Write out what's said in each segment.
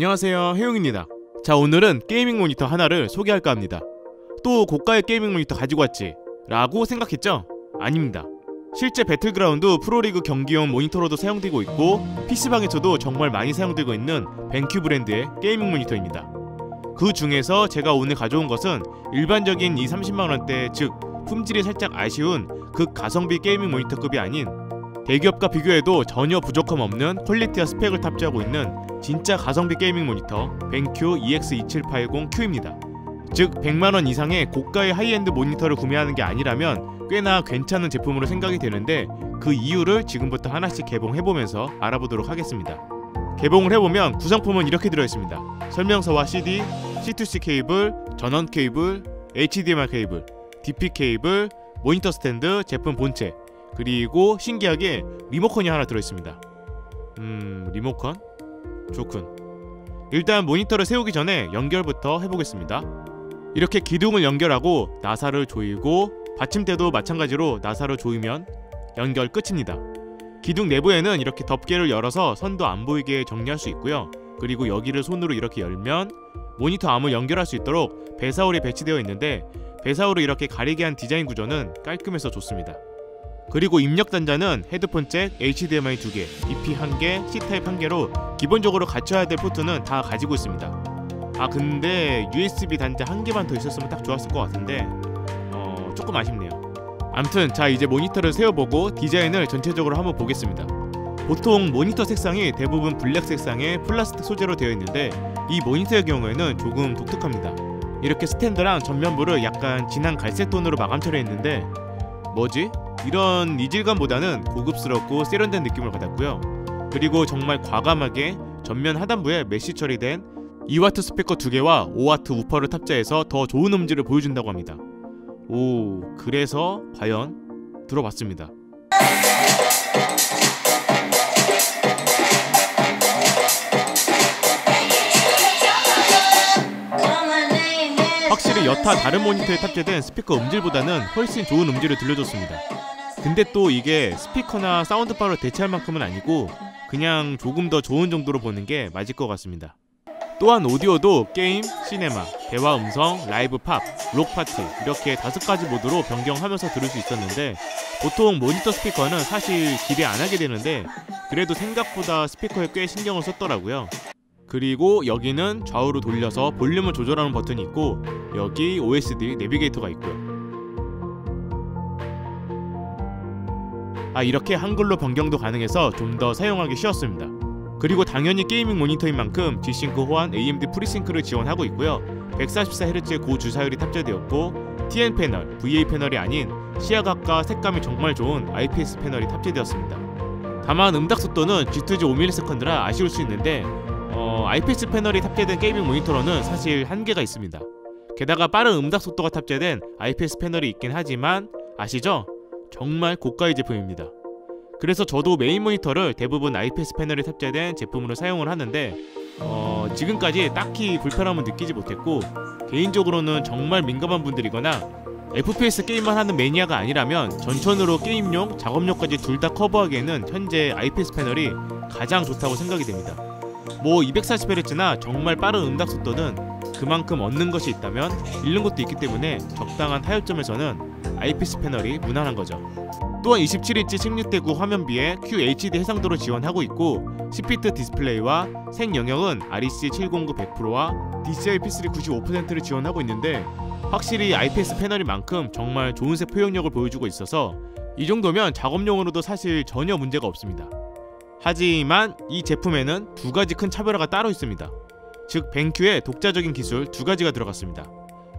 안녕하세요, 해용입니다. 자, 오늘은 게이밍 모니터 하나를 소개할까 합니다. 또 고가의 게이밍 모니터 가지고 왔지? 라고 생각했죠? 아닙니다. 실제 배틀그라운드 프로리그 경기용 모니터로도 사용되고 있고 PC방에서도 정말 많이 사용되고 있는 벤큐 브랜드의 게이밍 모니터입니다. 그 중에서 제가 오늘 가져온 것은 일반적인 30만원대, 즉 품질이 살짝 아쉬운 극가성비 게이밍 모니터급이 아닌 대기업과 비교해도 전혀 부족함 없는 퀄리티와 스펙을 탑재하고 있는 진짜 가성비 게이밍 모니터 벤큐 EX2780Q입니다. 즉 100만원 이상의 고가의 하이엔드 모니터를 구매하는 게 아니라면 꽤나 괜찮은 제품으로 생각이 되는데, 그 이유를 지금부터 하나씩 개봉해보면서 알아보도록 하겠습니다. 개봉을 해보면 구성품은 이렇게 들어있습니다. 설명서와 CD, C2C 케이블, 전원 케이블, HDMI 케이블, DP 케이블, 모니터 스탠드, 제품 본체, 그리고 신기하게 리모컨이 하나 들어있습니다. 리모컨? 좋군. 일단 모니터를 세우기 전에 연결부터 해보겠습니다. 이렇게 기둥을 연결하고 나사를 조이고, 받침대도 마찬가지로 나사를 조이면 연결 끝입니다. 기둥 내부에는 이렇게 덮개를 열어서 선도 안 보이게 정리할 수 있고요. 그리고 여기를 손으로 이렇게 열면 모니터 암을 연결할 수 있도록 배사울이 배치되어 있는데, 배사울을 이렇게 가리게 한 디자인 구조는 깔끔해서 좋습니다. 그리고 입력 단자는 헤드폰 잭, HDMI 2개, DP 1개, C타입 1개로 기본적으로 갖춰야 될 포트는 다 가지고 있습니다. 근데 USB 단자 1개만 더 있었으면 딱 좋았을 것 같은데 조금 아쉽네요. 암튼 자, 이제 모니터를 세워보고 디자인을 전체적으로 한번 보겠습니다. 보통 모니터 색상이 대부분 블랙 색상의 플라스틱 소재로 되어 있는데, 이 모니터의 경우에는 조금 독특합니다. 이렇게 스탠드랑 전면부를 약간 진한 갈색 톤으로 마감 처리했는데, 뭐지? 이런 이질감보다는 고급스럽고 세련된 느낌을 받았고요. 그리고 정말 과감하게 전면 하단부에 메쉬 처리된 2W 스피커 2개와 5W 우퍼를 탑재해서 더 좋은 음질을 보여준다고 합니다. 오, 그래서 과연 들어봤습니다. 확실히 여타 다른 모니터에 탑재된 스피커 음질보다는 훨씬 좋은 음질을 들려줬습니다. 근데 또 이게 스피커나 사운드바를 대체할 만큼은 아니고 그냥 조금 더 좋은 정도로 보는 게 맞을 것 같습니다. 또한 오디오도 게임, 시네마, 대화 음성, 라이브 팝, 록 파티 이렇게 5가지 모드로 변경하면서 들을 수 있었는데, 보통 모니터 스피커는 사실 기대 안 하게 되는데 그래도 생각보다 스피커에 꽤 신경을 썼더라고요. 그리고 여기는 좌우로 돌려서 볼륨을 조절하는 버튼이 있고, 여기 OSD 내비게이터가 있고요. 이렇게 한글로 변경도 가능해서 좀 더 사용하기 쉬웠습니다. 그리고 당연히 게이밍 모니터인 만큼 G-Sync 호환, AMD FreeSync를 지원하고 있고요. 144Hz의 고주사율이 탑재되었고, TN 패널, VA 패널이 아닌 시야각과 색감이 정말 좋은 IPS 패널이 탑재되었습니다. 다만 음닥 속도는 G2G 5ms라 아쉬울 수 있는데 IPS 패널이 탑재된 게이밍 모니터로는 사실 한계가 있습니다. 게다가 빠른 음닥 속도가 탑재된 IPS 패널이 있긴 하지만 아시죠? 정말 고가의 제품입니다. 그래서 저도 메인 모니터를 대부분 IPS 패널이 탑재된 제품으로 사용을 하는데 지금까지 딱히 불편함은 느끼지 못했고, 개인적으로는 정말 민감한 분들이거나 FPS 게임만 하는 매니아가 아니라면 전천후로 게임용, 작업용까지 둘 다 커버하기에는 현재 IPS 패널이 가장 좋다고 생각이 됩니다. 240Hz나 정말 빠른 음닥 속도는 그만큼 얻는 것이 있다면 잃는 것도 있기 때문에 적당한 타협점에서는 IPS 패널이 무난한 거죠. 또한 27인치 16:9 화면비에 QHD 해상도를 지원하고 있고, 10비트 디스플레이와 생영역은 REC 709 100%와 DCI P3 95%를 지원하고 있는데, 확실히 IPS 패널인 만큼 정말 좋은 색 표현력을 보여주고 있어서 이 정도면 작업용으로도 사실 전혀 문제가 없습니다. 하지만 이 제품에는 2가지 큰 차별화가 따로 있습니다. 즉 벤큐의 독자적인 기술 2가지가 들어갔습니다.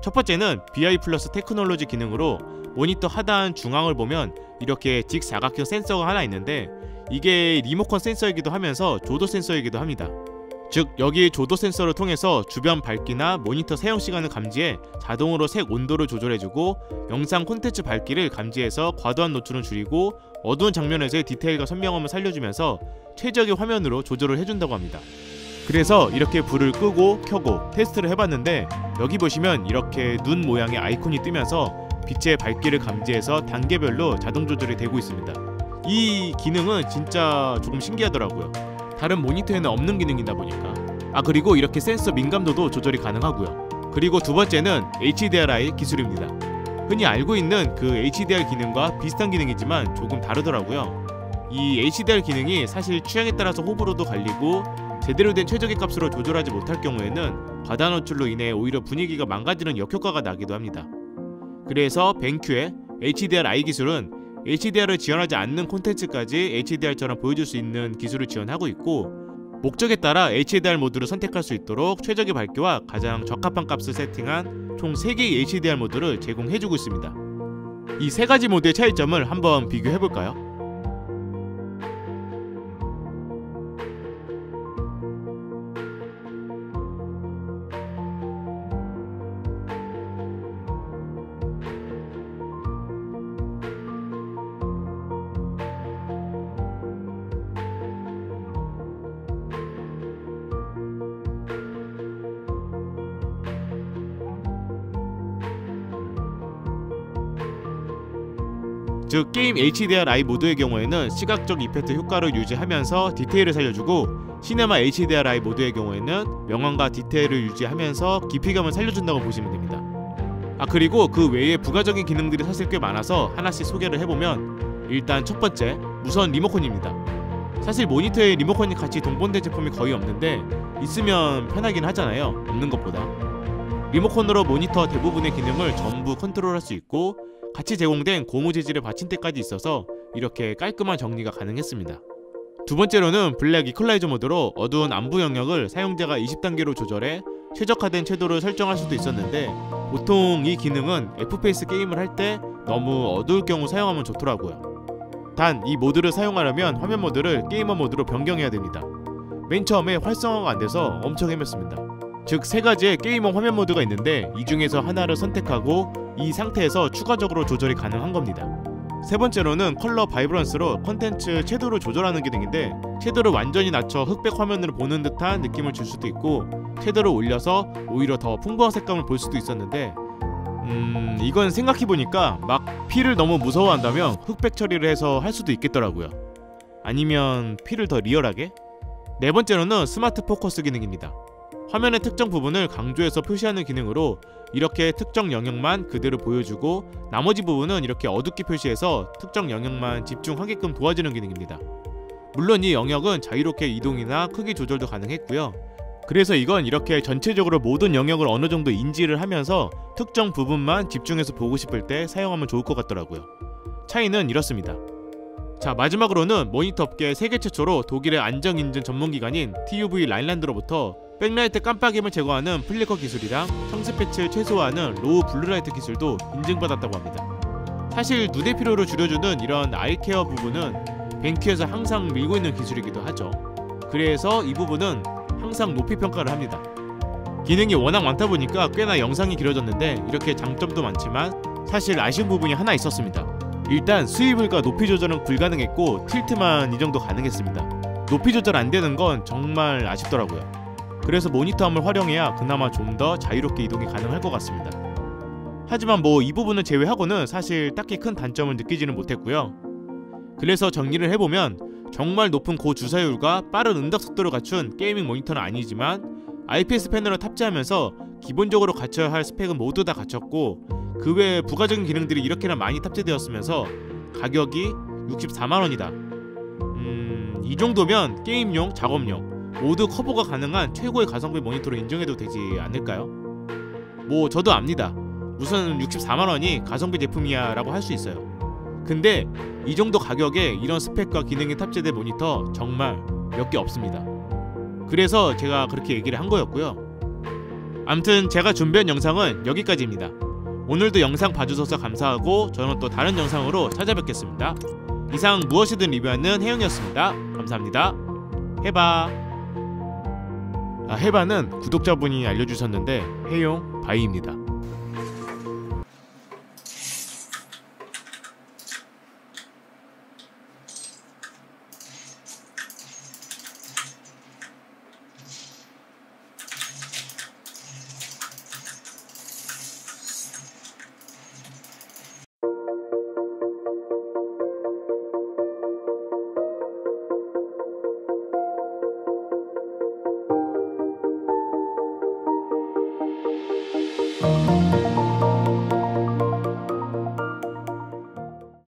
첫 번째는 BI 플러스 테크놀로지 기능으로 모니터 하단 중앙을 보면 이렇게 직사각형 센서가 하나 있는데, 이게 리모컨 센서이기도 하면서 조도 센서이기도 합니다. 즉 여기 조도 센서를 통해서 주변 밝기나 모니터 사용 시간을 감지해 자동으로 색 온도를 조절해주고, 영상 콘텐츠 밝기를 감지해서 과도한 노출은 줄이고 어두운 장면에서의 디테일과 선명함을 살려주면서 최적의 화면으로 조절을 해준다고 합니다. 그래서 이렇게 불을 끄고 켜고 테스트를 해봤는데, 여기 보시면 이렇게 눈 모양의 아이콘이 뜨면서 빛의 밝기를 감지해서 단계별로 자동 조절이 되고 있습니다. 이 기능은 진짜 조금 신기하더라고요. 다른 모니터에는 없는 기능이다 보니까. 그리고 이렇게 센서 민감도도 조절이 가능하고요. 그리고 두 번째는 HDRI 기술입니다. 흔히 알고 있는 그 HDR 기능과 비슷한 기능이지만 조금 다르더라고요. 이 HDR 기능이 사실 취향에 따라서 호불호도 갈리고 제대로 된 최적의 값으로 조절하지 못할 경우에는 과다 노출로 인해 오히려 분위기가 망가지는 역효과가 나기도 합니다. 그래서 벤큐의 HDRI 기술은 HDR을 지원하지 않는 콘텐츠까지 HDR처럼 보여줄 수 있는 기술을 지원하고 있고, 목적에 따라 HDR 모드를 선택할 수 있도록 최적의 밝기와 가장 적합한 값을 세팅한 총 3개의 HDR 모드를 제공해주고 있습니다. 이 3가지 모드의 차이점을 한번 비교해볼까요? 즉 게임 HDRI 모드의 경우에는 시각적 이펙트 효과를 유지하면서 디테일을 살려주고, 시네마 HDRI 모드의 경우에는 명암과 디테일을 유지하면서 깊이감을 살려준다고 보시면 됩니다. 그리고 그 외에 부가적인 기능들이 사실 꽤 많아서 하나씩 소개를 해보면, 일단 첫 번째, 무선 리모컨입니다. 사실 모니터에 리모컨이 같이 동봉된 제품이 거의 없는데 있으면 편하긴 하잖아요, 없는 것보다. 리모컨으로 모니터 대부분의 기능을 전부 컨트롤할 수 있고, 같이 제공된 고무 재질의 받침대까지 있어서 이렇게 깔끔한 정리가 가능했습니다. 두 번째로는 블랙 이퀄라이저 모드로 어두운 안부 영역을 사용자가 20단계로 조절해 최적화된 채도를 설정할 수도 있었는데, 보통 이 기능은 FPS 게임을 할 때 너무 어두울 경우 사용하면 좋더라고요. 단 이 모드를 사용하려면 화면 모드를 게이머 모드로 변경해야 됩니다. 맨 처음에 활성화가 안 돼서 엄청 헤맸습니다. 즉 3가지의 게이머 화면 모드가 있는데 이 중에서 하나를 선택하고 이 상태에서 추가적으로 조절이 가능한 겁니다. 세 번째로는 컬러 바이브런스로 컨텐츠 채도를 조절하는 기능인데, 채도를 완전히 낮춰 흑백 화면으로 보는 듯한 느낌을 줄 수도 있고, 채도를 올려서 오히려 더 풍부한 색감을 볼 수도 있었는데, 이건 생각해보니까 막 피를 너무 무서워한다면 흑백 처리를 해서 할 수도 있겠더라고요. 아니면 피를 더 리얼하게? 네 번째로는 스마트 포커스 기능입니다. 화면의 특정 부분을 강조해서 표시하는 기능으로 이렇게 특정 영역만 그대로 보여주고, 나머지 부분은 이렇게 어둡게 표시해서 특정 영역만 집중하게끔 도와주는 기능입니다. 물론 이 영역은 자유롭게 이동이나 크기 조절도 가능했고요. 그래서 이건 이렇게 전체적으로 모든 영역을 어느 정도 인지를 하면서 특정 부분만 집중해서 보고 싶을 때 사용하면 좋을 것 같더라고요. 차이는 이렇습니다. 자, 마지막으로는 모니터 업계 세계 최초로 독일의 안정인증 전문기관인 TUV 라인란드로부터 백라이트 깜빡임을 제거하는 플리커 기술이랑 청습 패치를 최소화하는 로우 블루라이트 기술도 인증받았다고 합니다. 사실 눈의 피로를 줄여주는 이런 아이케어 부분은 벤큐에서 항상 밀고 있는 기술이기도 하죠. 그래서 이 부분은 항상 높이 평가를 합니다. 기능이 워낙 많다 보니까 꽤나 영상이 길어졌는데, 이렇게 장점도 많지만 사실 아쉬운 부분이 하나 있었습니다. 일단 스위블과 높이 조절은 불가능했고 틸트만 이 정도 가능했습니다. 높이 조절 안 되는 건 정말 아쉽더라고요. 그래서 모니터함을 활용해야 그나마 좀 더 자유롭게 이동이 가능할 것 같습니다. 하지만 뭐 이 부분을 제외하고는 사실 딱히 큰 단점을 느끼지는 못했고요. 그래서 정리를 해보면, 정말 높은 고주사율과 빠른 응답 속도를 갖춘 게이밍 모니터는 아니지만 IPS 패널을 탑재하면서 기본적으로 갖춰야 할 스펙은 모두 다 갖췄고, 그 외에 부가적인 기능들이 이렇게나 많이 탑재되었으면서 가격이 64만원이다. 이 정도면 게임용, 작업용 모두 커버가 가능한 최고의 가성비 모니터로 인정해도 되지 않을까요? 뭐 저도 압니다. 무슨 64만원이 가성비 제품이야 라고 할 수 있어요. 근데 이 정도 가격에 이런 스펙과 기능이 탑재된 모니터 정말 몇 개 없습니다. 그래서 제가 그렇게 얘기를 한 거였고요. 암튼 제가 준비한 영상은 여기까지입니다. 오늘도 영상 봐주셔서 감사하고 저는 또 다른 영상으로 찾아뵙겠습니다. 이상 무엇이든 리뷰하는 혜영이었습니다. 감사합니다. 해바. 해바는 구독자분이 알려주셨는데 혜용 바이입니다. 네.